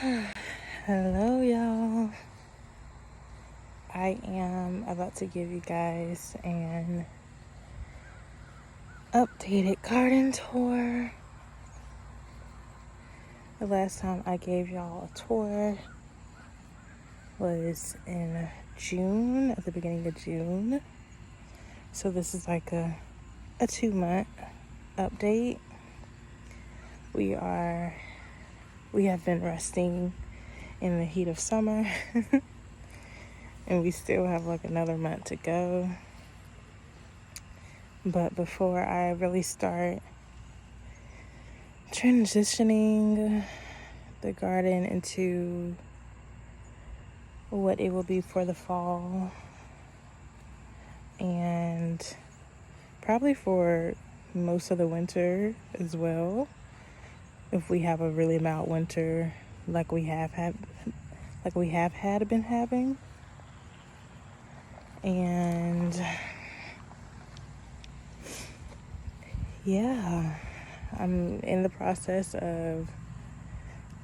Hello, y'all. I am about to give you guys an updated garden tour. The last time I gave y'all a tour was in June, at the beginning of June. So this is like a 2-month update. We have been resting in the heat of summer and we still have like another month to go. But before I really start transitioning the garden into what it will be for the fall and probably for most of the winter as well, if we have a really mild winter like we have been having. And yeah, I'm in the process of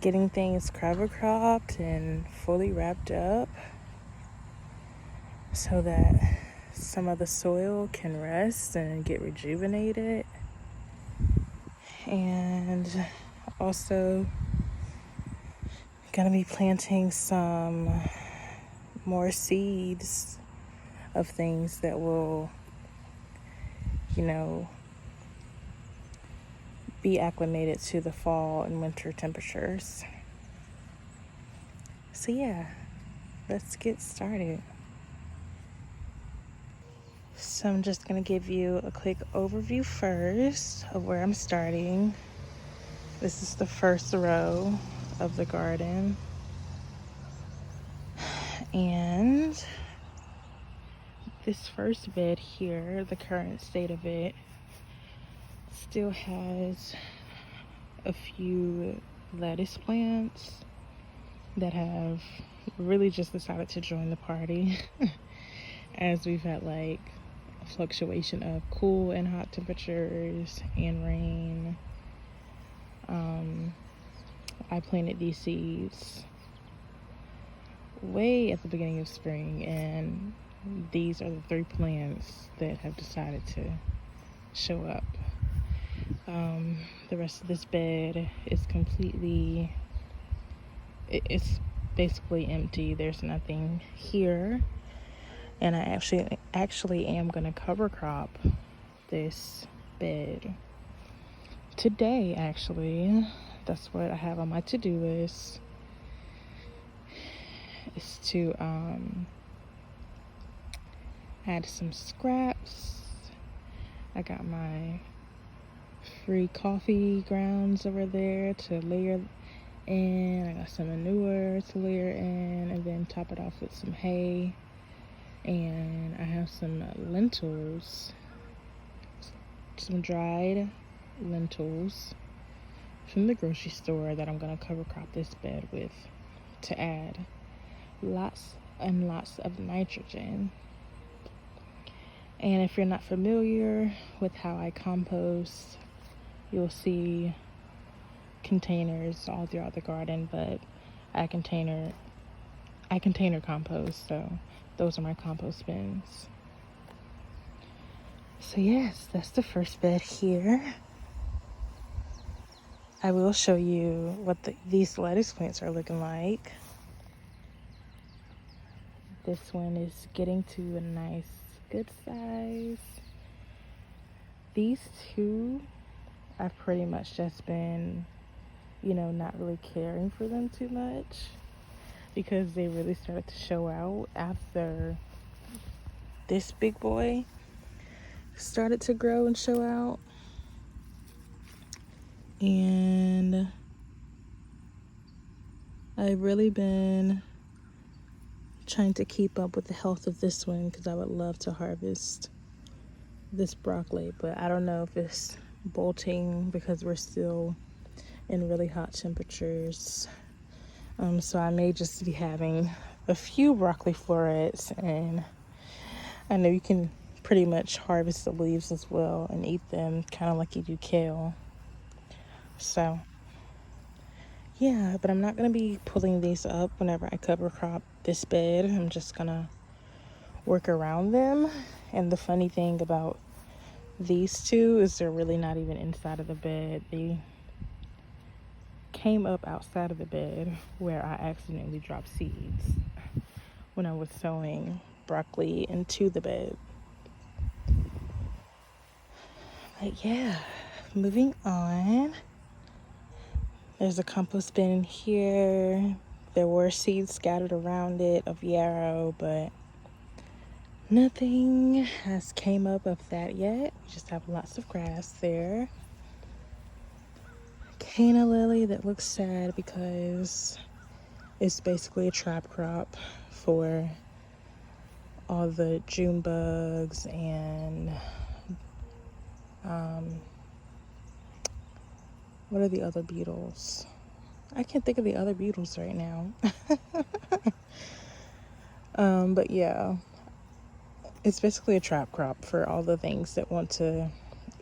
getting things cover cropped and fully wrapped up so that some of the soil can rest and get rejuvenated. And also gonna be planting some more seeds of things that will, be acclimated to the fall and winter temperatures. So yeah, let's get started. So I'm just going to give you a quick overview first of where I'm starting. This is the first row of the garden. And this first bed here, the current state of it, still has a few lettuce plants that have really just decided to join the party as we've had like a fluctuation of cool and hot temperatures and rain. I planted these seeds way at the beginning of spring, and these are the 3 plants that have decided to show up. The rest of this bed is it's basically empty. There's nothing here, and I actually am going to cover crop this bed today. Actually, that's what I have on my to-do list, is to add some scraps. I got my free coffee grounds over there to layer in. I got some manure to layer in, and then top it off with some hay. And I have some lentils, some dried lentils from the grocery store that I'm going to cover crop this bed with to add lots and lots of nitrogen. And if you're not familiar with how I compost, you'll see containers all throughout the garden, but I container compost, so those are my compost bins. So yes, that's the first bed here. I will show you what these lettuce plants are looking like. This one is getting to a nice, good size. These 2, I've pretty much just been, not really caring for them too much, because they really started to show out after this big boy started to grow and show out. And I've really been trying to keep up with the health of this one, because I would love to harvest this broccoli, but I don't know if it's bolting because we're still in really hot temperatures. So I may just be having a few broccoli florets, and I know you can pretty much harvest the leaves as well and eat them kind of like you do kale. So Yeah, but I'm not going to be pulling these up whenever I cover crop this bed. I'm just going to work around them. And the funny thing about these two is they're really not even inside of the bed. They came up outside of the bed where I accidentally dropped seeds when I was sowing broccoli into the bed. But yeah, moving on. There's a compost bin in here. There were seeds scattered around it of yarrow, but nothing has came up of that yet. We just have lots of grass there. Canna lily that looks sad because it's basically a trap crop for all the June bugs and what are the other beetles? I can't think of the other beetles right now. But yeah, it's basically a trap crop for all the things that want to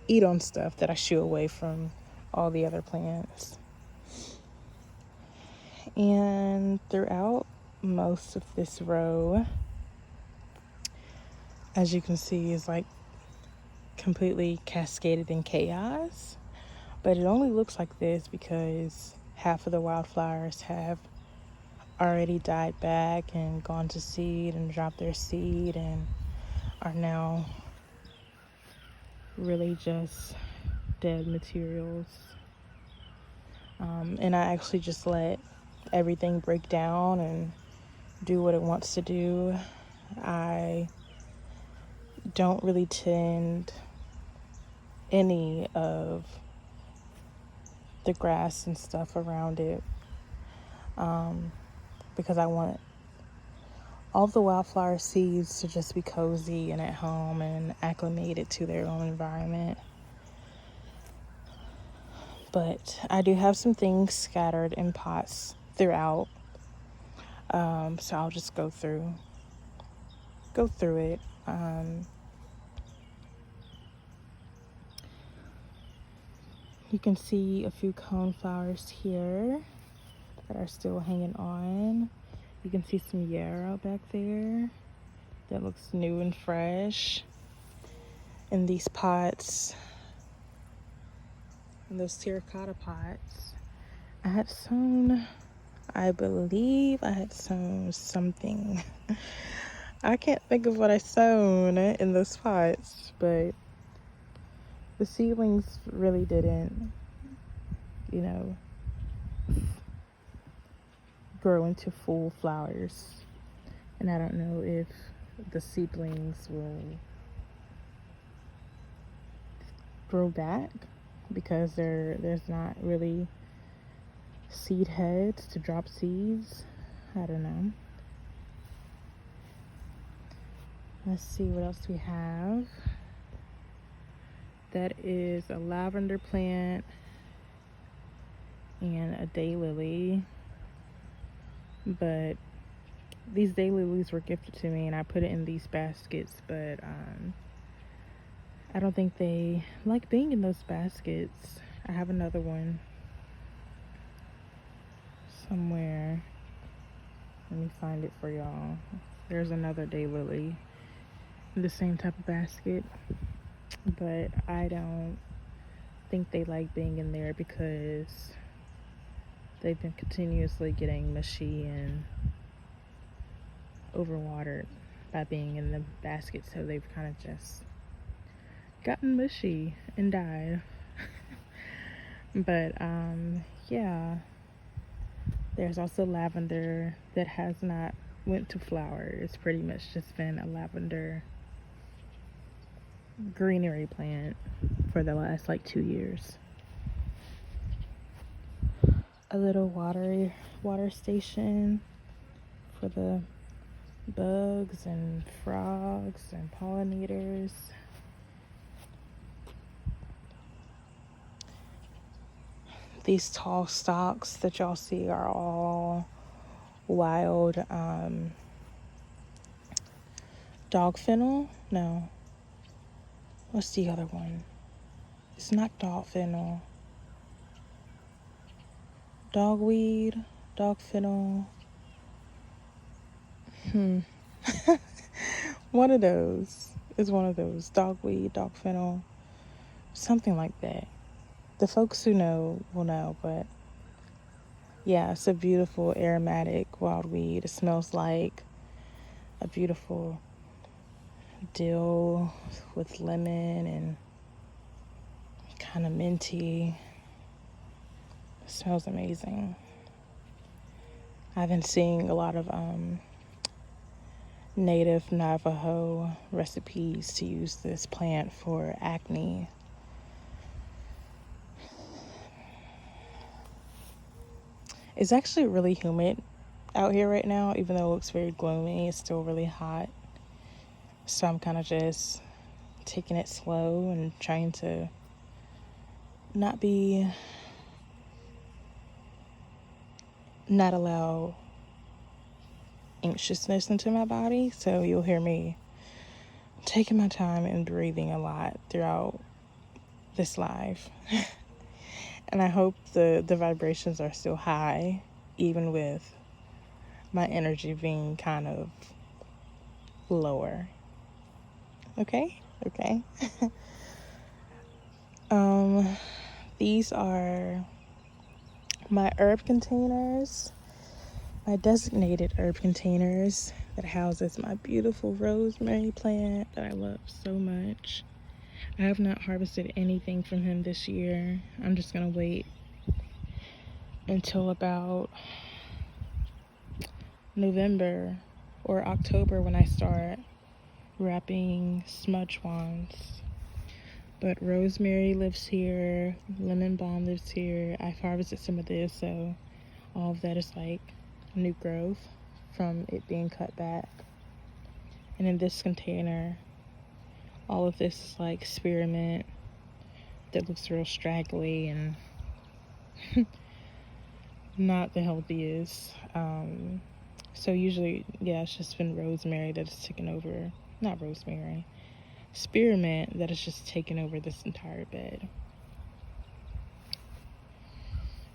eat on stuff that I shoo away from all the other plants. And throughout most of this row, as you can see, is like completely cascaded in chaos. But it only looks like this because half of the wildflowers have already died back and gone to seed and dropped their seed and are now really just dead materials. And I actually just let everything break down and do what it wants to do. I don't really tend any of the grass and stuff around it because I want all the wildflower seeds to just be cozy and at home and acclimated to their own environment. But I do have some things scattered in pots throughout, so I'll just go through it. You can see a few coneflowers here that are still hanging on. You can see some yarrow back there that looks new and fresh in these pots, in those terracotta pots. I believe I had sown something. I can't think of what I sown in those pots, but the seedlings really didn't, grow into full flowers. And I don't know if the seedlings will grow back because there's not really seed heads to drop seeds. I don't know. Let's see what else we have. That is a lavender plant and a daylily. But these daylilies were gifted to me and I put it in these baskets, but I don't think they like being in those baskets. I have another one somewhere. Let me find it for y'all. There's another daylily in the same type of basket, but I don't think they like being in there because they've been continuously getting mushy and overwatered by being in the basket, so they've kind of just gotten mushy and died. But yeah, there's also lavender that has not went to flower. It's pretty much just been a lavender greenery plant for the last like 2 years. A little water station for the bugs and frogs and pollinators. These tall stalks that y'all see are all wild dog fennel. No, what's the other one? It's not dog fennel. dogweed, dog fennel. One of those is one of those. Dogweed, dog fennel, something like that. The folks who know will know, but yeah, it's a beautiful aromatic wild weed. It smells like a beautiful dill with lemon and kind of minty. It smells amazing. I've been seeing a lot of native Navajo recipes to use this plant for acne. It's actually really humid out here right now, even though it looks very gloomy. It's still really hot. So I'm kind of just taking it slow and trying to not allow anxiousness into my body. So you'll hear me taking my time and breathing a lot throughout this live. And I hope the vibrations are still high, even with my energy being kind of lower. Okay. These are my herb containers, my designated herb containers that houses my beautiful rosemary plant that I love so much. I have not harvested anything from him this year. I'm just gonna wait until about November or October when I start wrapping smudge wands. But rosemary lives here, lemon balm lives here. I've harvested some of this, so all of that is like new growth from it being cut back. And in this container, all of this is like spearmint that looks real straggly and not the healthiest. So usually, yeah, it's just been rosemary that has taken over. Not rosemary, spearmint that has just taken over this entire bed.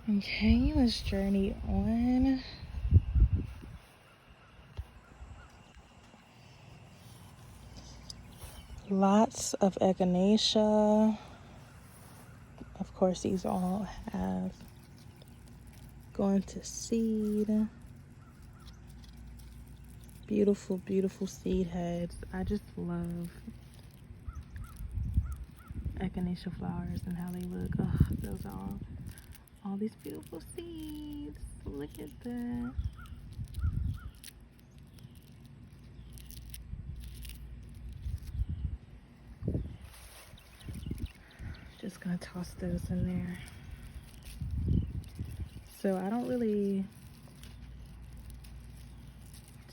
Okay, let's journey on. Lots of echinacea. Of course, these all have gone to seed. Beautiful, beautiful seed heads. I just love echinacea flowers and how they look. Oh, those are all these beautiful seeds. Look at that. Just gonna toss those in there. So I don't really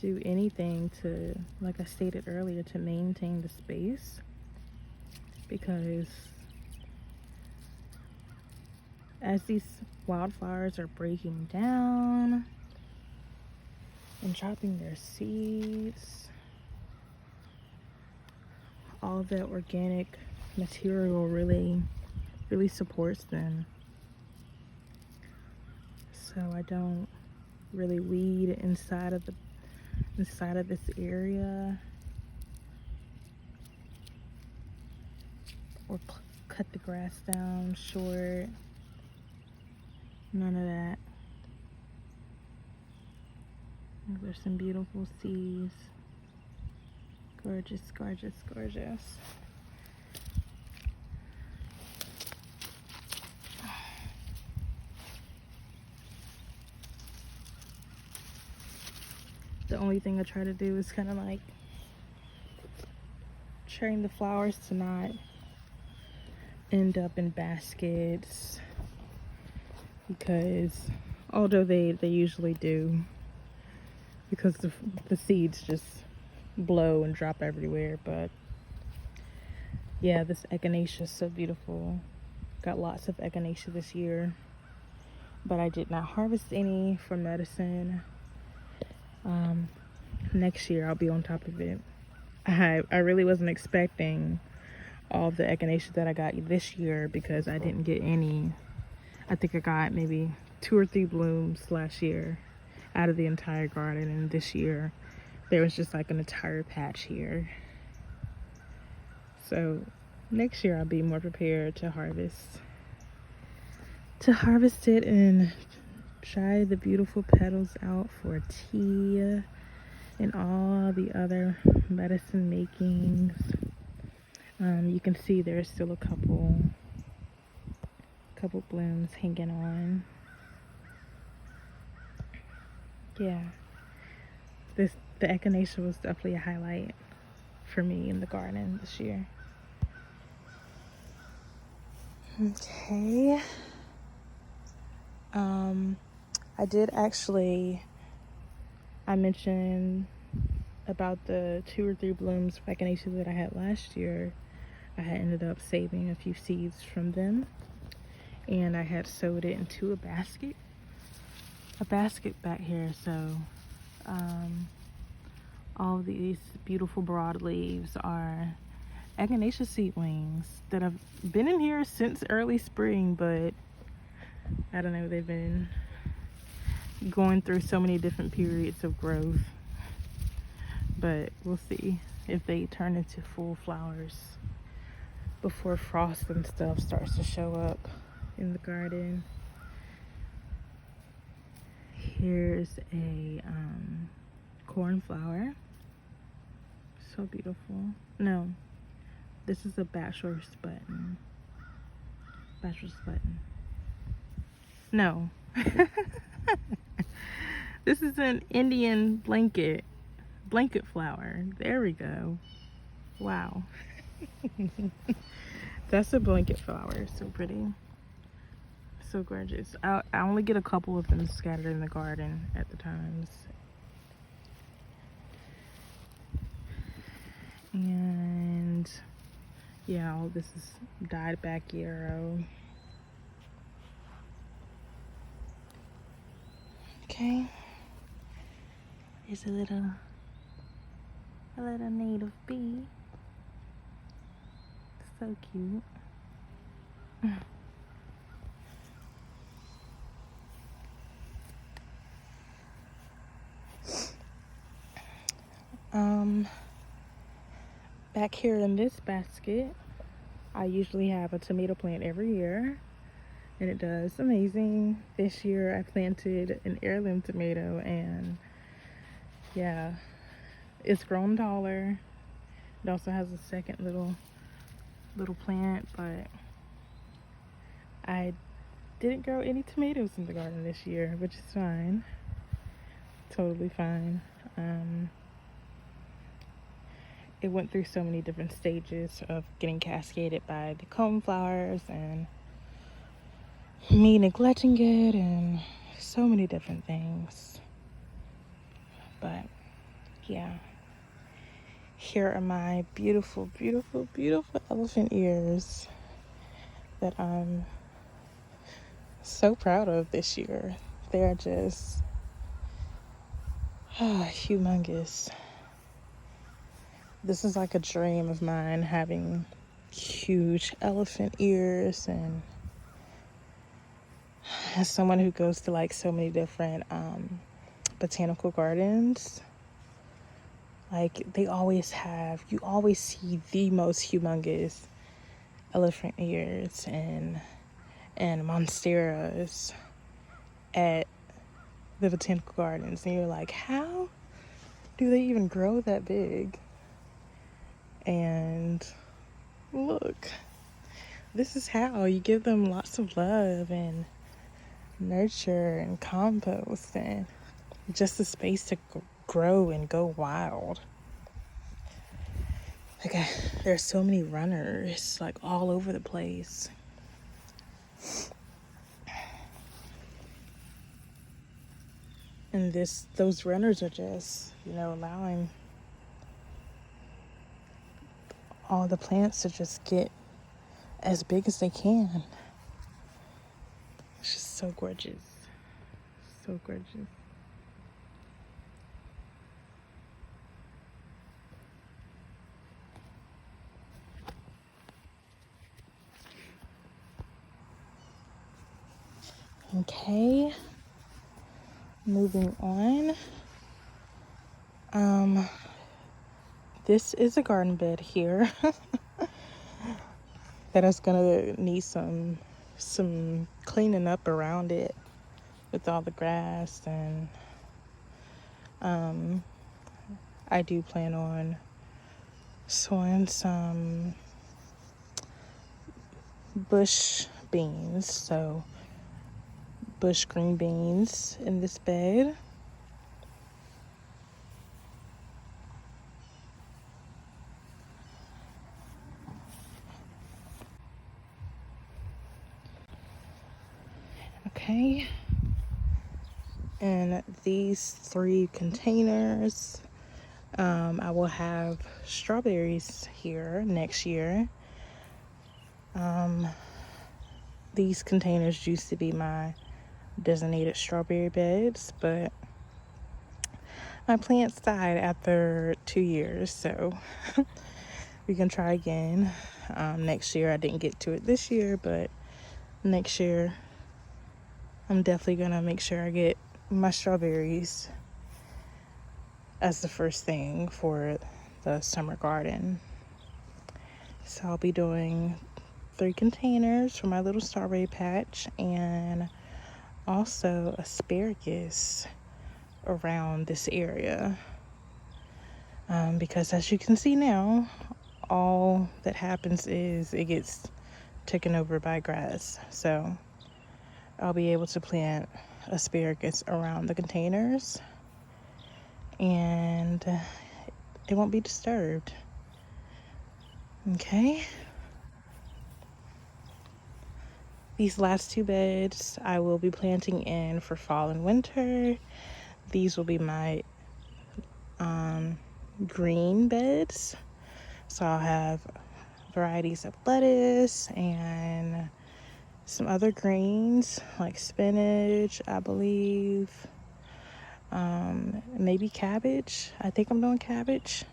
do anything to, like I stated earlier, to maintain the space, because as these wildflowers are breaking down and dropping their seeds, all of that organic material really supports them. So I don't really weed inside of this area or cut the grass down short. None of that. There's some beautiful seeds. Gorgeous, gorgeous, gorgeous. The only thing I try to do is kind of like train the flowers to not end up in baskets, because although they usually do, because the seeds just blow and drop everywhere. But yeah, this echinacea is so beautiful. Got lots of echinacea this year, but I did not harvest any for medicine. Next year I'll be on top of it. I really wasn't expecting all the echinacea that I got this year, because I didn't get any. I think I got maybe 2 or 3 blooms last year out of the entire garden, and this year there was just like an entire patch here. So next year I'll be more prepared to harvest it and try the beautiful petals out for tea and all the other medicine makings. You can see there's still a couple blooms hanging on. Yeah, the echinacea was definitely a highlight for me in the garden this year. Okay. I mentioned about the 2 or 3 blooms of echinacea that I had last year. I had ended up saving a few seeds from them, and I had sowed it into a basket back here. So all of these beautiful broad leaves are echinacea seedlings that have been in here since early spring, but I don't know, they've been going through so many different periods of growth, but we'll see if they turn into full flowers before frost and stuff starts to show up in the garden. Here's a cornflower, so beautiful. No, this is a bachelor's button. No. This is an Indian blanket flower. There we go. Wow. That's a blanket flower. So pretty. So gorgeous. I only get a couple of them scattered in the garden at the times. And yeah, all this is dyed back yarrow. Okay. There's a little native bee. So cute. Back here in this basket, I usually have a tomato plant every year, and it does amazing. This year I planted an heirloom tomato, and yeah, it's grown taller. It also has a second little plant, but I didn't grow any tomatoes in the garden this year, which is fine. Totally fine. It went through so many different stages of getting cascaded by the coneflowers and me neglecting it and so many different things. But yeah, here are my beautiful, beautiful, beautiful elephant ears that I'm so proud of this year. They're just humongous. This is like a dream of mine, having huge elephant ears. And as someone who goes to like so many different botanical gardens, like you always see the most humongous elephant ears and monsteras at the botanical gardens, and you're like, how do they even grow that big? And look, this is how you give them lots of love and nurture and compost and just the space to grow and go wild. Like, there's so many runners like all over the place. And those runners are just, allowing all the plants to just get as big as they can. It's just so gorgeous. So gorgeous. Okay. moving on. This is a garden bed here that is gonna need some cleaning up around it with all the grass, and I do plan on sowing some bush beans, so bush green beans in this bed. Okay, and these 3 containers, I will have strawberries here next year. These containers used to be my designated strawberry beds, but my plants died after 2 years, so we can try again next year. I didn't get to it this year, but next year I'm definitely gonna make sure I get my strawberries as the first thing for the summer garden. So I'll be doing 3 containers for my little strawberry patch, and also asparagus around this area, because as you can see now, all that happens is it gets taken over by grass. So I'll be able to plant asparagus around the containers, and it won't be disturbed. Okay, these last 2 beds I will be planting in for fall and winter. These will be my green beds, so I'll have varieties of lettuce and some other greens like spinach, I believe, maybe cabbage. I think I'm doing cabbage.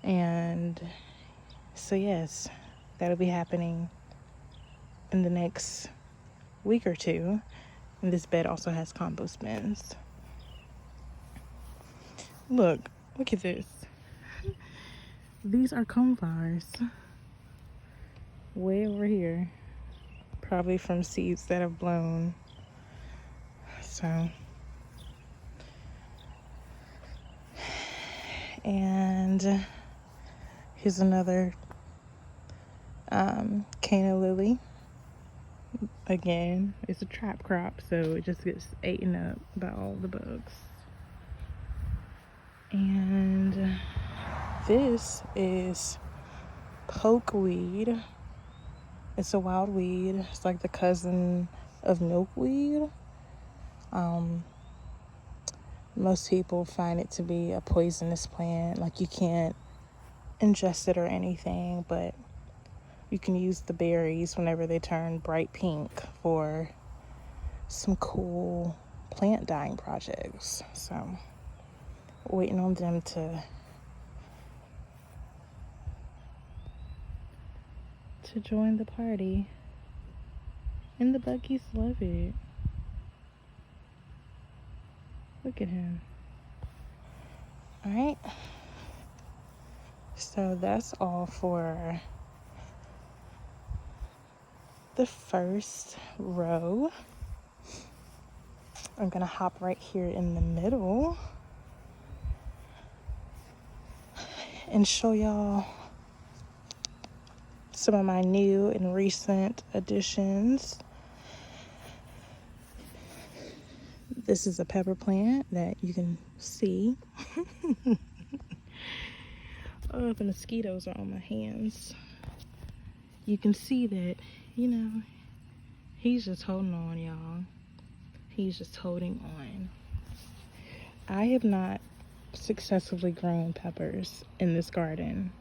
And so yes, that'll be happening in the next week or 2. And this bed also has compost bins. Look at this. These are coneflowers way over here, probably from seeds that have blown. So, and here's another canna lily. Again, it's a trap crop, so it just gets eaten up by all the bugs. And this is pokeweed. It's a wild weed. It's like the cousin of milkweed. Most people find it to be a poisonous plant. Like, you can't ingest it or anything, but you can use the berries whenever they turn bright pink for some cool plant dyeing projects. So, waiting on them to join the party. And the buggies love it. Look at him. Alright. So that's all for the first row. I'm gonna hop right here in the middle and show y'all some of my new and recent additions. This is a pepper plant that you can see. Oh, the mosquitoes are on my hands. You can see that, he's just holding on, y'all. He's just holding on. I have not successfully grown peppers in this garden.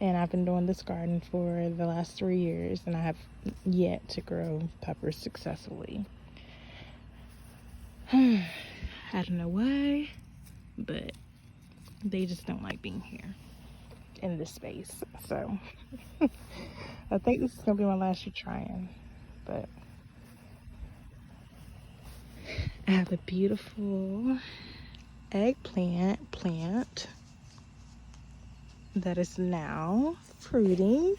And I've been doing this garden for the last 3 years, and I have yet to grow peppers successfully. I don't know why, but they just don't like being here in this space. So I think this is gonna be my last year trying, but I have a beautiful eggplant plant that is now fruiting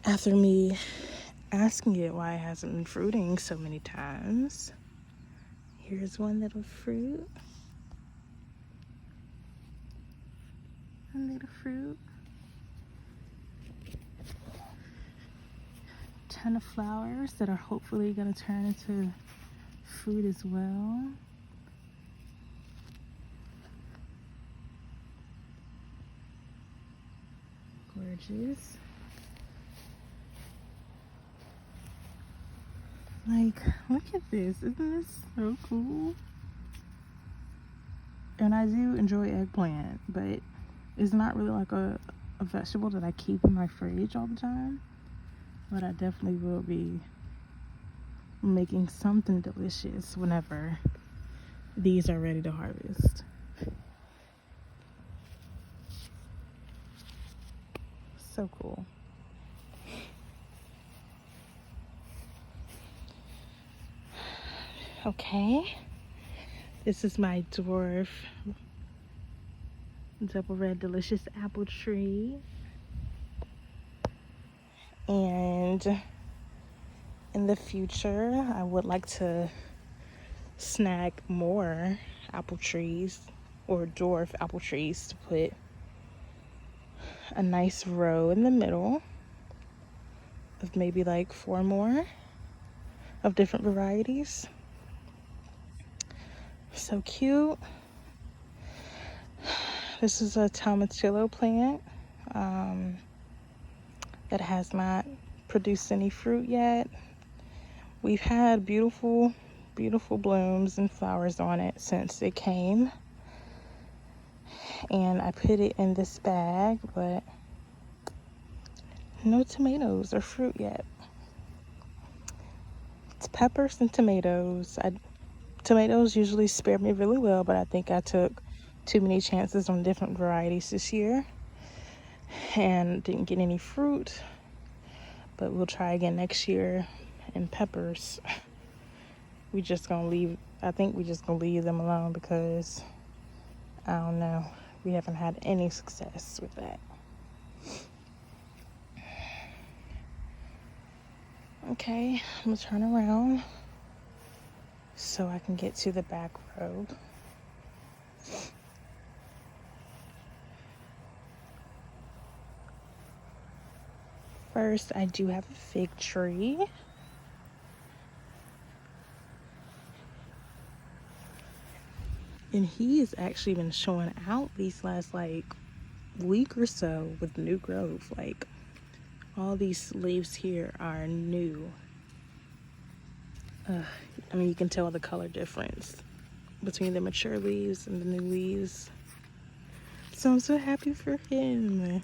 after me asking it why it hasn't been fruiting so many times. Here's one little fruit. A little fruit. Ton of flowers that are hopefully going to turn into fruit as well. Gorgeous. Like, look at this. Isn't this so cool? And I do enjoy eggplant, but it's not really like a vegetable that I keep in my fridge all the time. But I definitely will be making something delicious whenever these are ready to harvest. So cool. Okay, this is my dwarf double red delicious apple tree, and in the future I would like to snag more apple trees or dwarf apple trees to put a nice row in the middle of maybe like 4 more of different varieties. So cute. This is a tomatillo plant that has not produced any fruit yet. We've had beautiful blooms and flowers on it since it came, and I put it in this bag, but no tomatoes or fruit yet. It's peppers and tomatoes. Tomatoes usually spare me really well, but I think I took too many chances on different varieties this year and didn't get any fruit. But we'll try again next year. And peppers, I think we just gonna leave them alone because I don't know, we haven't had any success with that. Okay, I'm gonna turn around so I can get to the back row. First, I do have a fig tree. And he has actually been showing out these last like week or so with new growth. Like, all these leaves here are new. I mean, you can tell the color difference between the mature leaves and the new leaves. So I'm so happy for him.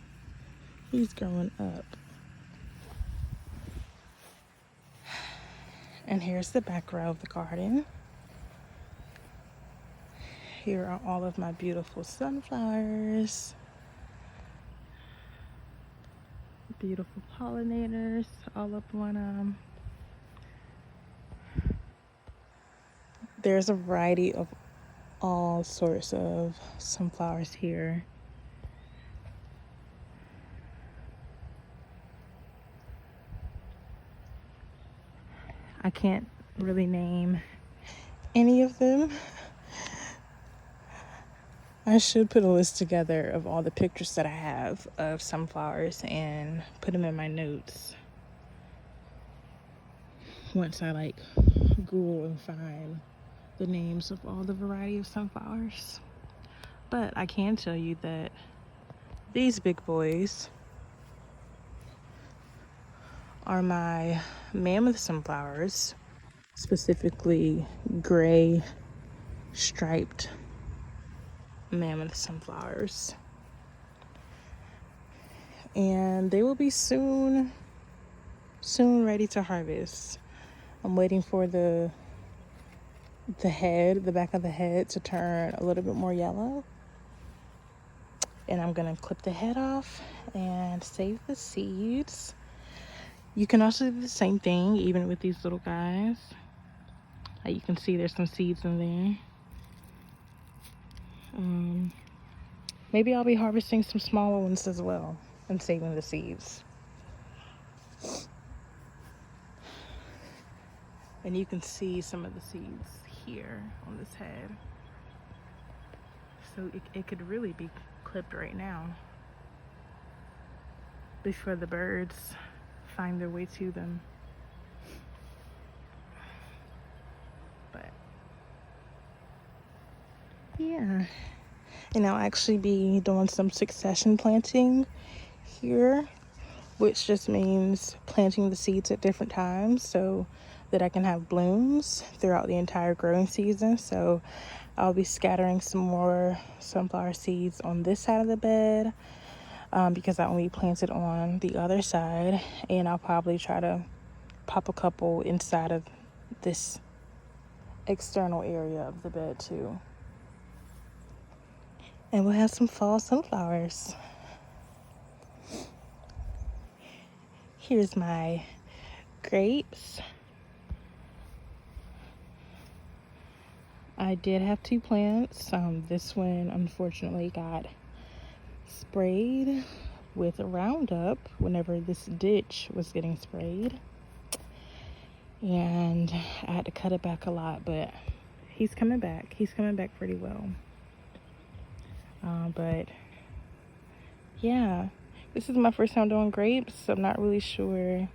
He's growing up. And here's the back row of the garden. Here are all of my beautiful sunflowers. Beautiful pollinators all up on them. There's a variety of all sorts of sunflowers here. I can't really name any of them. I should put a list together of all the pictures that I have of sunflowers and put them in my notes once I like Google and find the names of all the variety of sunflowers. But I can tell you that these big boys are my mammoth sunflowers, specifically gray striped mammoth sunflowers, and they will be soon ready to harvest. I'm waiting for the back of the head to turn a little bit more yellow, and I'm gonna clip the head off and save the seeds. You can also do the same thing even with these little guys. You can see there's some seeds in there. Maybe I'll be harvesting some smaller ones as well and saving the seeds. And you can see some of the seeds here on this head. So it could really be clipped right now before the birds find their way to them. But yeah, and I'll actually be doing some succession planting here, which just means planting the seeds at different times so that I can have blooms throughout the entire growing season. So I'll be scattering some more sunflower seeds on this side of the bed because I only planted on the other side, and I'll probably try to pop a couple inside of this external area of the bed too. And we'll have some fall sunflowers. Here's my grapes. I did have 2 plants. This one unfortunately got sprayed with a Roundup whenever this ditch was getting sprayed. And I had to cut it back a lot, but he's coming back. He's coming back pretty well. But yeah, this is my first time doing grapes, so I'm not really sure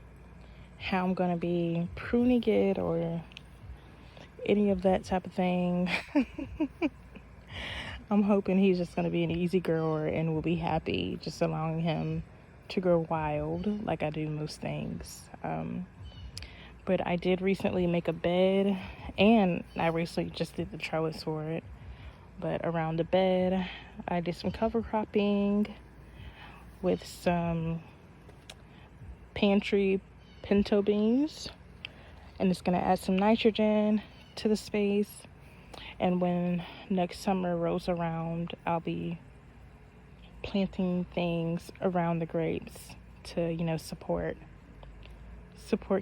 how I'm gonna be pruning it or any of that type of thing. I'm hoping he's just gonna be an easy grower and will be happy just allowing him to grow wild like I do most things. But I did recently make a bed, and I recently just did the trellis for it. But around the bed, I did some cover cropping with some pantry pinto beans, and it's gonna add some nitrogen to the space. And when next summer rolls around, I'll be planting things around the grapes to, you know, support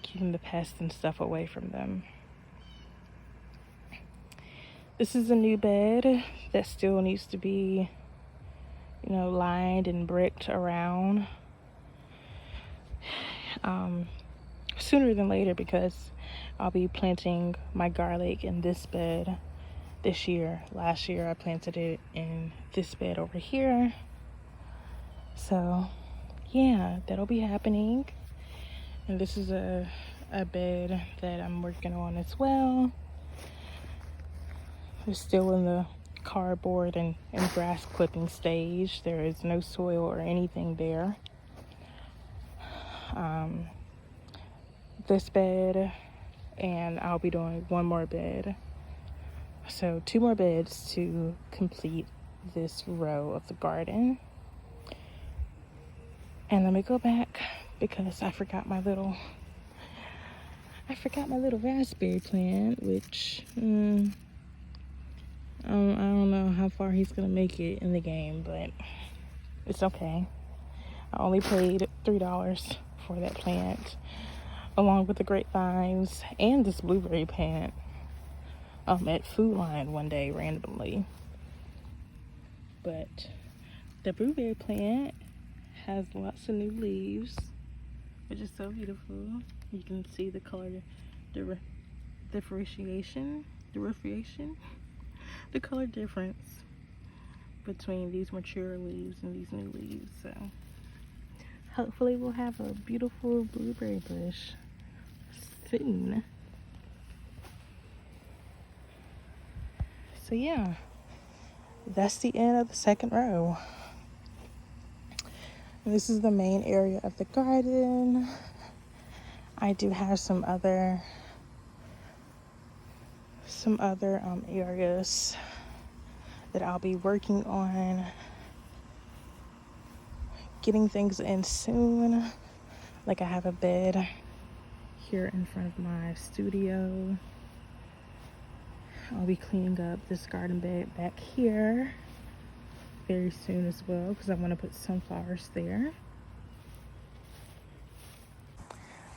keeping the pests and stuff away from them. This is a new bed that still needs to be, you know, lined and bricked around sooner than later, because I'll be planting my garlic in this bed this year. Last year I planted it in this bed over here. So yeah, that'll be happening. And this is a bed that I'm working on as well. We're still in the cardboard and grass clipping stage. There is no soil or anything there. This bed, and I'll be doing one more bed. So 2 more beds to complete this row of the garden. And let me go back because I forgot my little raspberry plant, which I don't know how far he's gonna make it in the game, but it's okay. I only paid $3 for that plant, along with the grapevines and this blueberry plant at Food Line one day randomly. But the blueberry plant has lots of new leaves, which is so beautiful. You can see the color, the color difference between these mature leaves and these new leaves. So hopefully we'll have a beautiful blueberry bush soon. So yeah, that's the end of the second row. This is the main area of the garden. I do have some other areas that I'll be working on getting things in soon. Like I have a bed here in front of my studio. I'll be cleaning up this garden bed back here very soon as well, because I want to put sunflowers there.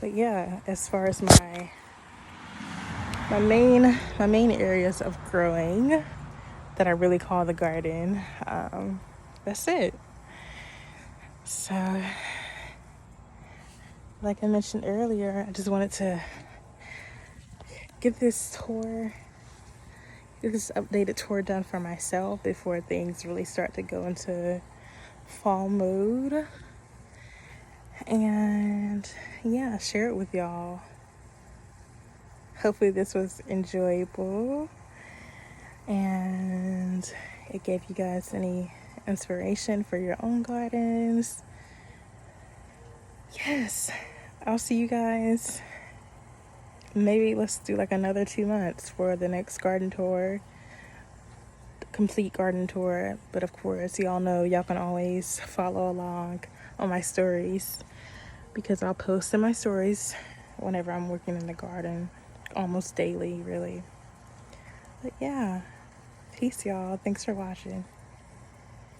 But yeah, as far as my my main areas of growing that I really call the garden. That's it. So, like I mentioned earlier, I just wanted to get this updated tour done for myself before things really start to go into fall mode. And yeah, share it with y'all. Hopefully this was enjoyable and it gave you guys any inspiration for your own gardens. Yes, I'll see you guys. Maybe let's do like another 2 months for the next garden tour, complete garden tour. But of course, y'all know y'all can always follow along on my stories, because I'll post in my stories whenever I'm working in the garden, almost daily, really. But yeah, peace, y'all. Thanks for watching.